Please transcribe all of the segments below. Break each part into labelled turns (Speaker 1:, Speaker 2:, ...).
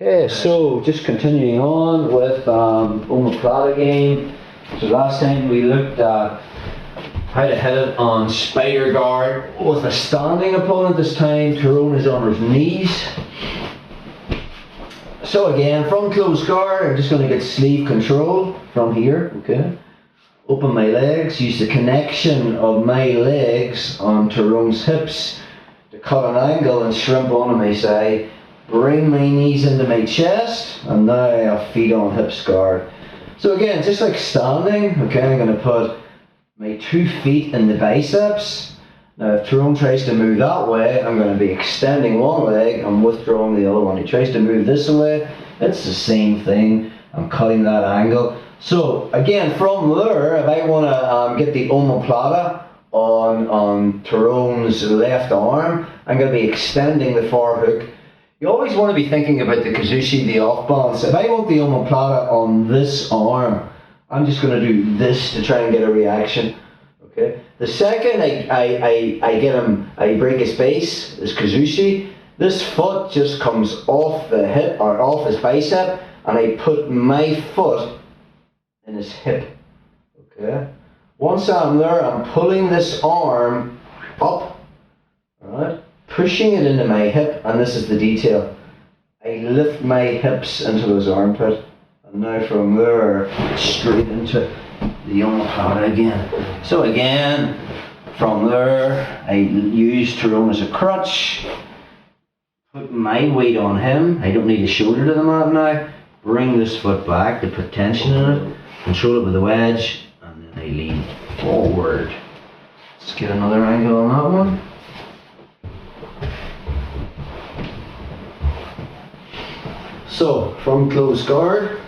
Speaker 1: Okay, so just continuing on with Omoplata game. So last time we looked at how to hit it on spider guard with a standing opponent. This time Tyrone is on his knees. So again, from close guard, I'm just going to get sleeve control from here. Okay. Open my legs, use the connection of my legs on Tyrone's hips to cut an angle and shrimp onto my side. Bring my knees into my chest, and now I'll feet on hips guard. So again, just like standing, okay, I'm going to put my 2 feet in the biceps. Now if Tyrone tries to move that way, I'm going to be extending one leg and withdrawing the other one. He tries to move this way, it's the same thing. I'm cutting that angle. So again, from there, if I want to get the omoplata on Tyrone's left arm, I'm going to be extending the far hook. You always want to be thinking about the kazushi, the off balance. If I want the omoplata on this arm, I'm just going to do this to try and get a reaction. Okay. The second I get him, I break his base, his kazushi. This foot just comes off the hip or off his bicep, and I put my foot in his hip. Okay. Once I'm there, I'm pulling this arm up. Alright. Pushing it into my hip, and this is the detail. I lift my hips into his armpit, and now from there, straight into the omoplata again. So again, from there, I use Tyrone as a crutch, put my weight on him. I don't need a shoulder to the mat now. Bring this foot back to put tension in it, control it with a wedge, and then I lean forward. Let's get another angle on that one. So, from close guard,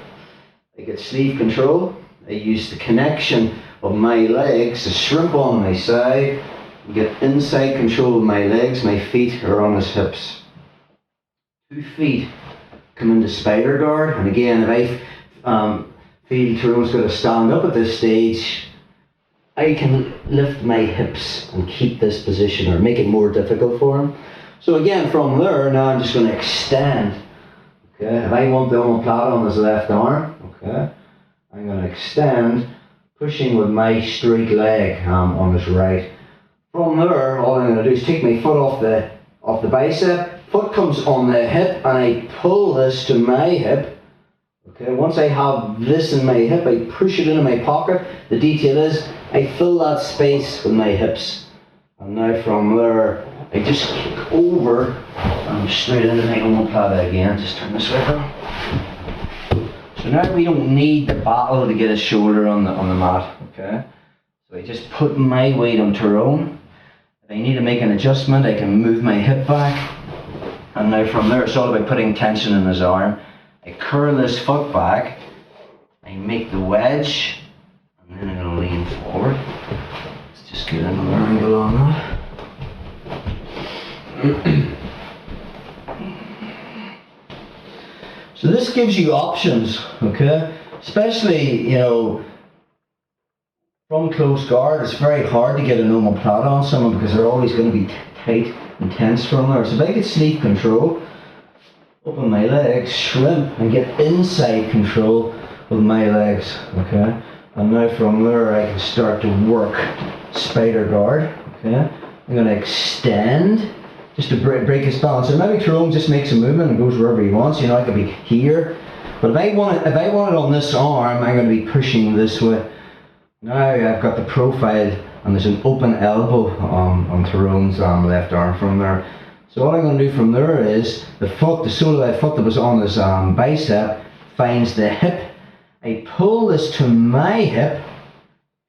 Speaker 1: I get sleeve control. I use the connection of my legs to shrimp on my side, and get inside control of my legs. My feet are on his hips. 2 feet come into spider guard, and again, if I feel Tyrone's going to stand up at this stage, I can lift my hips and keep this position or make it more difficult for him. So again, from there, now I'm just going to extend. Okay, if I want the omoplata on his left arm, okay, I'm going to extend, pushing with my straight leg on his right. From there, all I'm going to do is take my foot off the bicep, foot comes on the hip, and I pull this to my hip. Okay, once I have this in my hip, I push it into my pocket. The detail is, I fill that space with my hips. And now from there, I just kick over and straight into my omoplata again. Just turn this way around. So now we don't need the battle to get his shoulder on the mat. Okay. So I just put my weight on Tyrone. If I need to make an adjustment, I can move my hip back. And now from there, it's all about putting tension in his arm. I curl his foot back. I make the wedge, and then I'm going to lean forward. Let's just get another angle on that. So this gives you options, okay? Especially, you know, from close guard, it's very hard to get an omoplata on someone because they're always going to be tight and tense from there. So if I get sleeve control, open my legs, shrimp, and get inside control with my legs, okay? And now from there I can start to work spider guard, okay? I'm going to extend just to break his balance. So maybe Tyrone just makes a movement and goes wherever he wants. You know, I could be here, but if I want it on this arm, I'm going to be pushing this way. Now I've got the profile, and there's an open elbow on Tyrone's left arm from there. So all I'm going to do from there is the foot, the sole of that foot that was on his bicep, finds the hip. I pull this to my hip,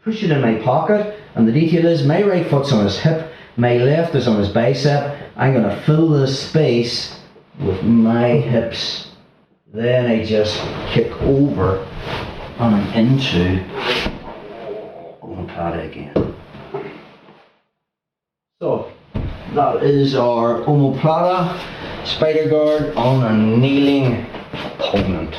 Speaker 1: push it in my pocket, and the detail is my right foot's on his hip, my left is on his bicep. I'm going to fill this space with my hips. Then I just kick over and I'm into omoplata again. So that is our omoplata spider guard on a kneeling opponent.